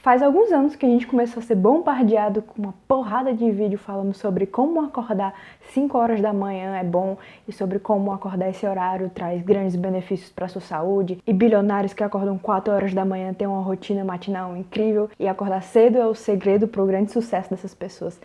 Faz alguns anos que a gente começou a ser bombardeado com uma porrada de vídeo falando sobre como acordar 5 horas da manhã é bom e sobre como acordar esse horário traz grandes benefícios para sua saúde, e bilionários que acordam 4 horas da manhã têm uma rotina matinal incrível e acordar cedo é o segredo para o grande sucesso dessas pessoas.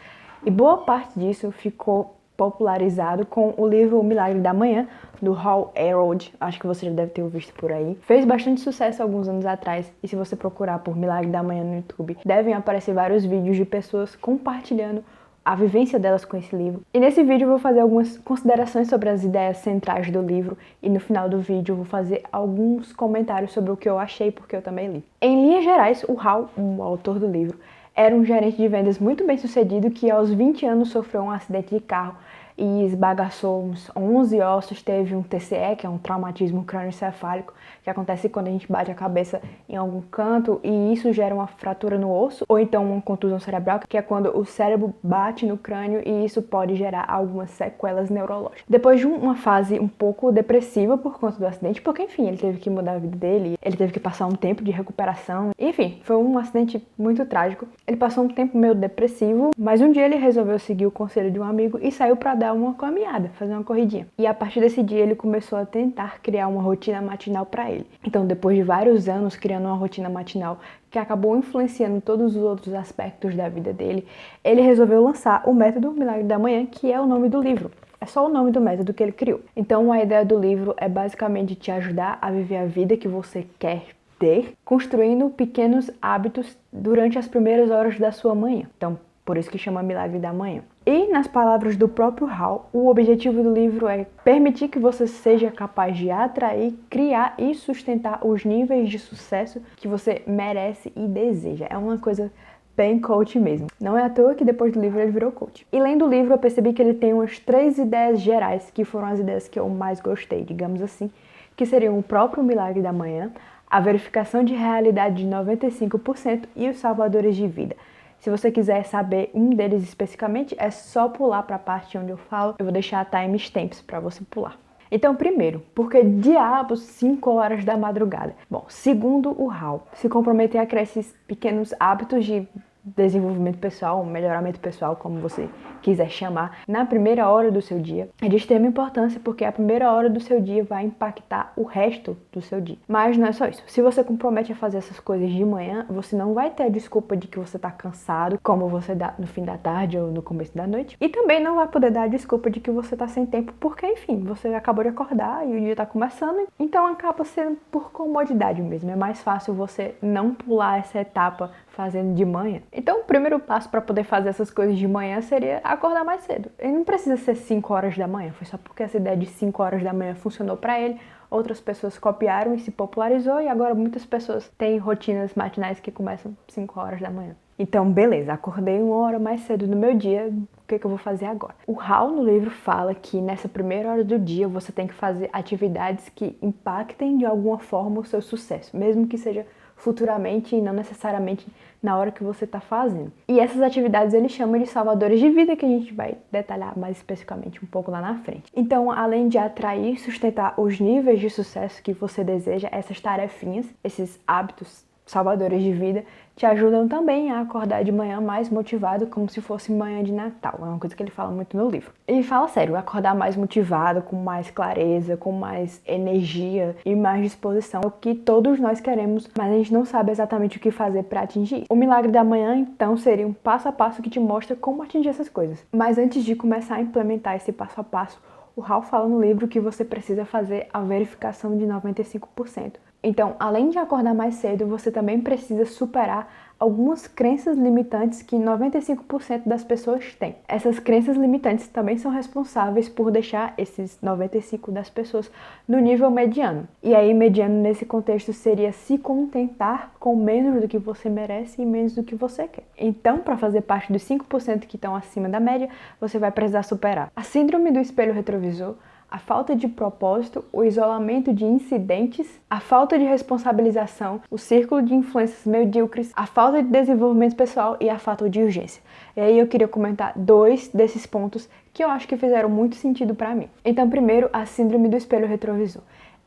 E boa parte disso ficou popularizado com o livro O Milagre da Manhã, do Hal Elrod, acho que você já deve ter visto por aí. Fez bastante sucesso alguns anos atrás, e se você procurar por Milagre da Manhã no YouTube, devem aparecer vários vídeos de pessoas compartilhando a vivência delas com esse livro. E nesse vídeo eu vou fazer algumas considerações sobre as ideias centrais do livro, e no final do vídeo eu vou fazer alguns comentários sobre o que eu achei, porque eu também li. Em linhas gerais, o Hal, o autor do livro, era um gerente de vendas muito bem sucedido que aos 20 anos sofreu um acidente de carro e esbagaçou uns 11 ossos, teve um TCE, que é um traumatismo crânioencefálico, que acontece quando a gente bate a cabeça em algum canto e isso gera uma fratura no osso, ou então uma contusão cerebral, que é quando o cérebro bate no crânio e isso pode gerar algumas sequelas neurológicas. Depois de uma fase um pouco depressiva por conta do acidente, porque enfim, ele teve que mudar a vida dele, ele teve que passar um tempo de recuperação, enfim, foi um acidente muito trágico. Ele passou um tempo meio depressivo, mas um dia ele resolveu seguir o conselho de um amigo e saiu para dar uma caminhada, fazer uma corridinha. E a partir desse dia ele começou a tentar criar uma rotina matinal para ele. Então, depois de vários anos criando uma rotina matinal que acabou influenciando todos os outros aspectos da vida dele, ele resolveu lançar o método Milagre da Manhã, que é o nome do livro. É só o nome do método que ele criou. Então, a ideia do livro é basicamente te ajudar a viver a vida que você quer ter, construindo pequenos hábitos durante as primeiras horas da sua manhã. Então, por isso que chama Milagre da Manhã. E, nas palavras do próprio Hal, o objetivo do livro é permitir que você seja capaz de atrair, criar e sustentar os níveis de sucesso que você merece e deseja. É uma coisa bem coach mesmo. Não é à toa que depois do livro ele virou coach. E lendo o livro eu percebi que ele tem umas 3 ideias gerais, que foram as ideias que eu mais gostei, digamos assim, que seriam o próprio Milagre da Manhã, a verificação de realidade de 95% e os salvadores de vida. Se você quiser saber um deles especificamente, é só pular para a parte onde eu falo. Eu vou deixar timestamps para você pular. Então, primeiro, por que diabos 5 horas da madrugada? Bom, segundo o Hal, se comprometer a criar esses pequenos hábitos de desenvolvimento pessoal, melhoramento pessoal, como você quiser chamar, na primeira hora do seu dia, é de extrema importância, porque a primeira hora do seu dia vai impactar o resto do seu dia. Mas não é só isso. Se você compromete a fazer essas coisas de manhã, você não vai ter a desculpa de que você tá cansado, como você dá no fim da tarde ou no começo da noite. E também não vai poder dar a desculpa de que você tá sem tempo, porque, enfim, você acabou de acordar e o dia tá começando, então acaba sendo por comodidade mesmo. É mais fácil você não pular essa etapa fazendo de manhã. Então, o primeiro passo para poder fazer essas coisas de manhã seria acordar mais cedo. Ele não precisa ser 5 horas da manhã, foi só porque essa ideia de 5 horas da manhã funcionou para ele. Outras pessoas copiaram e se popularizou, e agora muitas pessoas têm rotinas matinais que começam 5 horas da manhã. Então, beleza, acordei 1 hora mais cedo no meu dia, o que eu vou fazer agora? O Hal no livro fala que nessa primeira hora do dia você tem que fazer atividades que impactem de alguma forma o seu sucesso, mesmo que seja futuramente e não necessariamente na hora que você está fazendo. E essas atividades ele chama de salvadores de vida, que a gente vai detalhar mais especificamente um pouco lá na frente. Então, além de atrair e sustentar os níveis de sucesso que você deseja, essas tarefinhas, esses hábitos salvadores de vida, te ajudam também a acordar de manhã mais motivado, como se fosse manhã de Natal. É uma coisa que ele fala muito no livro. Ele fala sério, acordar mais motivado, com mais clareza, com mais energia e mais disposição. É o que todos nós queremos, mas a gente não sabe exatamente o que fazer para atingir. O Milagre da Manhã, então, seria um passo a passo que te mostra como atingir essas coisas. Mas antes de começar a implementar esse passo a passo, o Hal fala no livro que você precisa fazer a verificação de 95%. Então, além de acordar mais cedo, você também precisa superar algumas crenças limitantes que 95% das pessoas têm. Essas crenças limitantes também são responsáveis por deixar esses 95% das pessoas no nível mediano. E aí, mediano nesse contexto seria se contentar com menos do que você merece e menos do que você quer. Então, para fazer parte dos 5% que estão acima da média, você vai precisar superar a síndrome do espelho retrovisor, a falta de propósito, o isolamento de incidentes, a falta de responsabilização, o círculo de influências medíocres, a falta de desenvolvimento pessoal e a falta de urgência. E aí eu queria comentar 2 desses pontos que eu acho que fizeram muito sentido para mim. Então, primeiro, a síndrome do espelho retrovisor.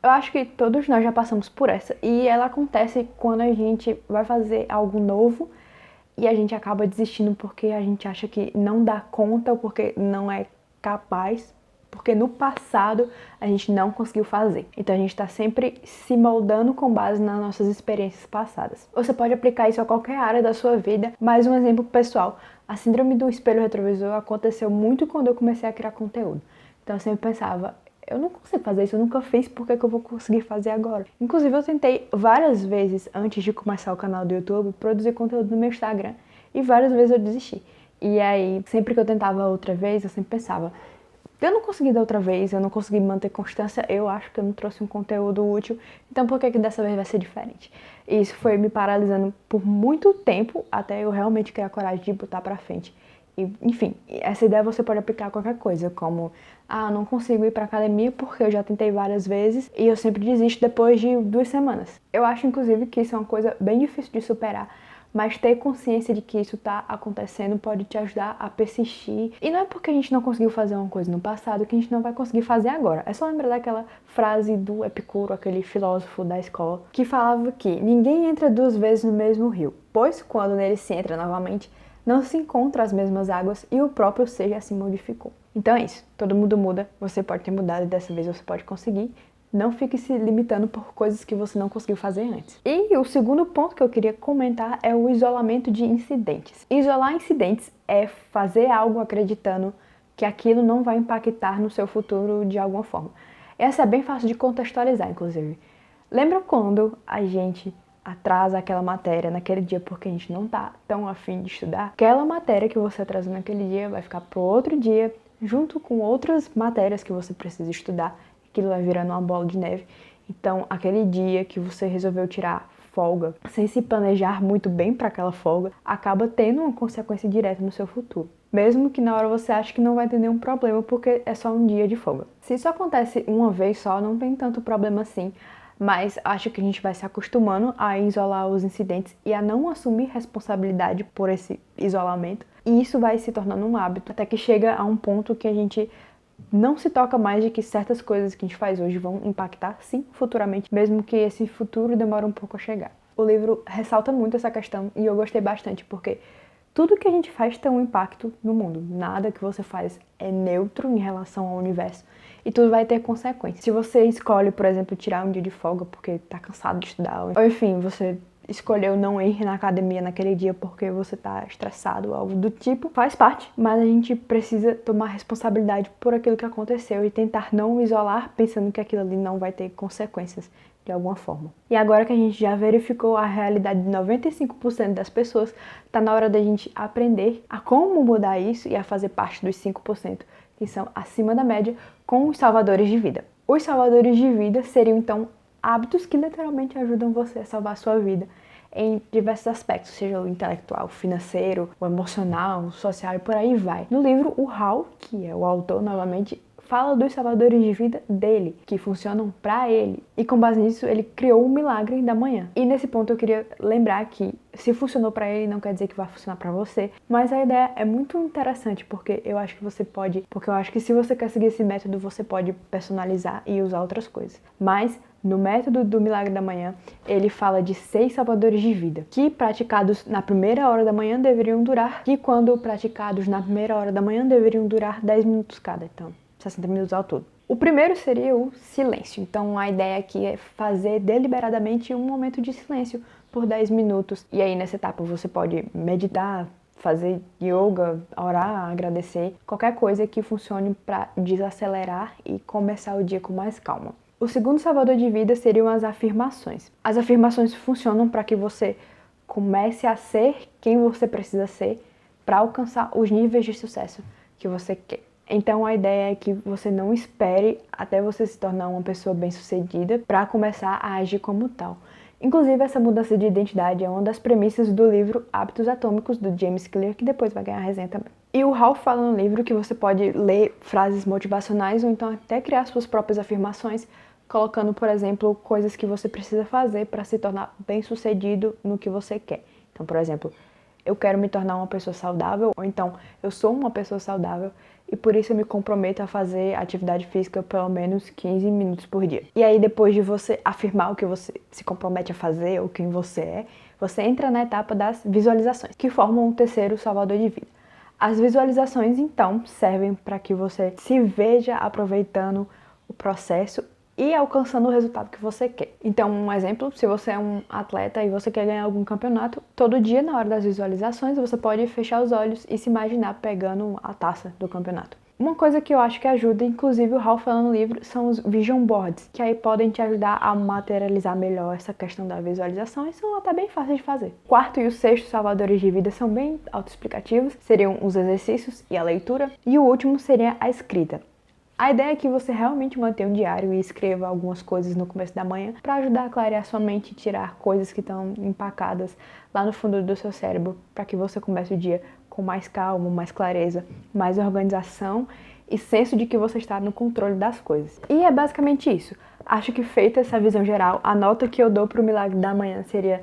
Eu acho que todos nós já passamos por essa, e ela acontece quando a gente vai fazer algo novo e a gente acaba desistindo porque a gente acha que não dá conta ou porque não é capaz, porque no passado a gente não conseguiu fazer. Então a gente está sempre se moldando com base nas nossas experiências passadas. Você pode aplicar isso a qualquer área da sua vida. Mais um exemplo pessoal, a síndrome do espelho retrovisor aconteceu muito quando eu comecei a criar conteúdo. Então eu sempre pensava, eu não consigo fazer isso, eu nunca fiz, por que eu vou conseguir fazer agora? Inclusive eu tentei várias vezes, antes de começar o canal do YouTube, produzir conteúdo no meu Instagram, e várias vezes eu desisti. E aí, sempre que eu tentava outra vez, eu sempre pensava, eu não consegui da outra vez, eu não consegui manter constância, eu acho que eu não trouxe um conteúdo útil, então por que dessa vez vai ser diferente? E isso foi me paralisando por muito tempo, até eu realmente criar coragem de botar pra frente. E, enfim, essa ideia você pode aplicar a qualquer coisa, como, não consigo ir pra academia porque eu já tentei várias vezes e eu sempre desisto depois de 2 semanas. Eu acho, inclusive, que isso é uma coisa bem difícil de superar, mas ter consciência de que isso tá acontecendo pode te ajudar a persistir. E não é porque a gente não conseguiu fazer uma coisa no passado que a gente não vai conseguir fazer agora. É só lembrar daquela frase do Epicuro, aquele filósofo da escola, que falava que ninguém entra 2 vezes no mesmo rio, pois quando nele se entra novamente, não se encontra as mesmas águas e o próprio ser já se modificou. Então é isso, todo mundo muda, você pode ter mudado e dessa vez você pode conseguir. Não fique se limitando por coisas que você não conseguiu fazer antes. E o segundo ponto que eu queria comentar é o isolamento de incidentes. Isolar incidentes é fazer algo acreditando que aquilo não vai impactar no seu futuro de alguma forma. Essa é bem fácil de contextualizar, inclusive. Lembra quando a gente atrasa aquela matéria naquele dia porque a gente não tá tão afim de estudar? Aquela matéria que você atrasou naquele dia vai ficar pro outro dia, junto com outras matérias que você precisa estudar. Aquilo vai virando uma bola de neve. Então, aquele dia que você resolveu tirar folga, sem se planejar muito bem para aquela folga, acaba tendo uma consequência direta no seu futuro. Mesmo que na hora você ache que não vai ter nenhum problema, porque é só um dia de folga. Se isso acontece uma vez só, não tem tanto problema assim, mas acho que a gente vai se acostumando a isolar os incidentes e a não assumir responsabilidade por esse isolamento. E isso vai se tornando um hábito, até que chega a um ponto que a gente não se toca mais de que certas coisas que a gente faz hoje vão impactar, sim, futuramente, mesmo que esse futuro demore um pouco a chegar. O livro ressalta muito essa questão e eu gostei bastante, porque tudo que a gente faz tem um impacto no mundo. Nada que você faz é neutro em relação ao universo e tudo vai ter consequências. Se você escolhe, por exemplo, tirar um dia de folga porque tá cansado de estudar, ou enfim, você escolheu não ir na academia naquele dia porque você tá estressado ou algo do tipo, faz parte, mas a gente precisa tomar responsabilidade por aquilo que aconteceu e tentar não isolar pensando que aquilo ali não vai ter consequências de alguma forma. E agora que a gente já verificou a realidade de 95% das pessoas, tá na hora da gente aprender a como mudar isso e a fazer parte dos 5% que são acima da média com os salvadores de vida. Os salvadores de vida seriam então hábitos que literalmente ajudam você a salvar a sua vida em diversos aspectos, seja o intelectual, o financeiro, o emocional, o social e por aí vai. No livro, o Hal, que é o autor novamente, fala dos salvadores de vida dele, que funcionam pra ele. E com base nisso, ele criou o milagre da manhã. E nesse ponto eu queria lembrar que se funcionou pra ele, não quer dizer que vai funcionar pra você. Mas a ideia é muito interessante, porque eu acho que você pode... Porque eu acho que se você quer seguir esse método, você pode personalizar e usar outras coisas. Mas no método do milagre da manhã, ele fala de 6 salvadores de vida, que praticados na primeira hora da manhã deveriam durar, que quando praticados na primeira hora da manhã deveriam durar 10 minutos cada. Então, 60 minutos ao todo. O primeiro seria o silêncio. Então a ideia aqui é fazer deliberadamente um momento de silêncio por 10 minutos. E aí nessa etapa você pode meditar, fazer yoga, orar, agradecer, qualquer coisa que funcione para desacelerar e começar o dia com mais calma. O segundo salvador de vida seriam as afirmações. As afirmações funcionam para que você comece a ser quem você precisa ser para alcançar os níveis de sucesso que você quer. Então a ideia é que você não espere até você se tornar uma pessoa bem-sucedida para começar a agir como tal. Inclusive, essa mudança de identidade é uma das premissas do livro Hábitos Atômicos, do James Clear, que depois vai ganhar resenha também. E o Hal fala no livro que você pode ler frases motivacionais ou então até criar suas próprias afirmações, colocando, por exemplo, coisas que você precisa fazer para se tornar bem-sucedido no que você quer. Então, por exemplo, eu quero me tornar uma pessoa saudável, ou então eu sou uma pessoa saudável e por isso eu me comprometo a fazer atividade física pelo menos 15 minutos por dia. E aí depois de você afirmar o que você se compromete a fazer ou quem você é, você entra na etapa das visualizações, que formam um terceiro salvador de vida. As visualizações, então, servem para que você se veja aproveitando o processo e alcançando o resultado que você quer. Então, um exemplo, se você é um atleta e você quer ganhar algum campeonato, todo dia, na hora das visualizações, você pode fechar os olhos e se imaginar pegando a taça do campeonato. Uma coisa que eu acho que ajuda, inclusive o Hal fala no livro, são os vision boards, que aí podem te ajudar a materializar melhor essa questão da visualização e são até bem fáceis de fazer. O quarto e o sexto salvadores de vida são bem autoexplicativos, seriam os exercícios e a leitura, e o último seria a escrita. A ideia é que você realmente mantenha um diário e escreva algumas coisas no começo da manhã para ajudar a clarear sua mente e tirar coisas que estão empacadas lá no fundo do seu cérebro, para que você comece o dia com mais calma, mais clareza, mais organização e senso de que você está no controle das coisas. E é basicamente isso. Acho que feita essa visão geral, a nota que eu dou para o Milagre da Manhã seria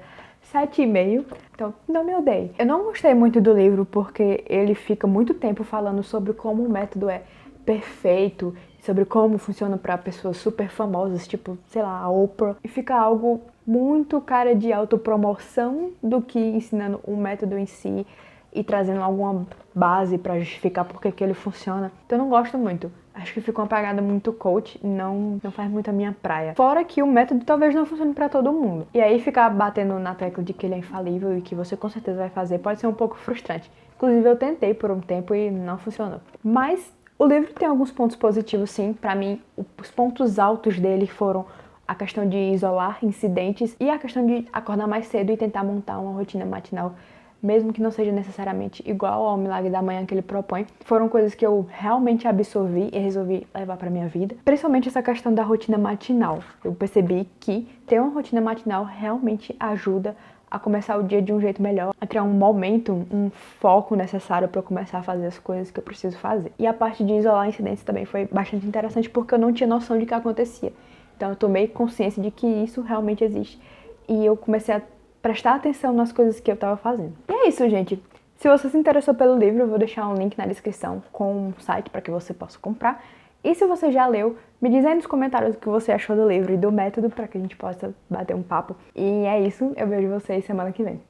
7,5. Então, não me odeie. Eu não gostei muito do livro porque ele fica muito tempo falando sobre como o método é perfeito, sobre como funciona para pessoas super famosas, tipo, sei lá, a Oprah, e fica algo muito cara de autopromoção do que ensinando o método em si e trazendo alguma base para justificar por que ele funciona. Então eu não gosto muito. Acho que fica uma pegada muito coach, não faz muito a minha praia. Fora que o método talvez não funcione para todo mundo. E aí ficar batendo na tecla de que ele é infalível e que você com certeza vai fazer pode ser um pouco frustrante. Inclusive eu tentei por um tempo e não funcionou. Mas o livro tem alguns pontos positivos, sim. Para mim, os pontos altos dele foram a questão de isolar incidentes e a questão de acordar mais cedo e tentar montar uma rotina matinal, mesmo que não seja necessariamente igual ao Milagre da Manhã que ele propõe. Foram coisas que eu realmente absorvi e resolvi levar para minha vida. Principalmente essa questão da rotina matinal. Eu percebi que ter uma rotina matinal realmente ajuda a começar o dia de um jeito melhor, a criar um momento, um foco necessário para eu começar a fazer as coisas que eu preciso fazer. E a parte de isolar incidentes também foi bastante interessante porque eu não tinha noção de que acontecia. Então eu tomei consciência de que isso realmente existe e eu comecei a prestar atenção nas coisas que eu estava fazendo. E é isso, gente. Se você se interessou pelo livro, eu vou deixar um link na descrição com um site para que você possa comprar. E se você já leu, me diz aí nos comentários o que você achou do livro e do método para que a gente possa bater um papo. E é isso, eu vejo vocês semana que vem.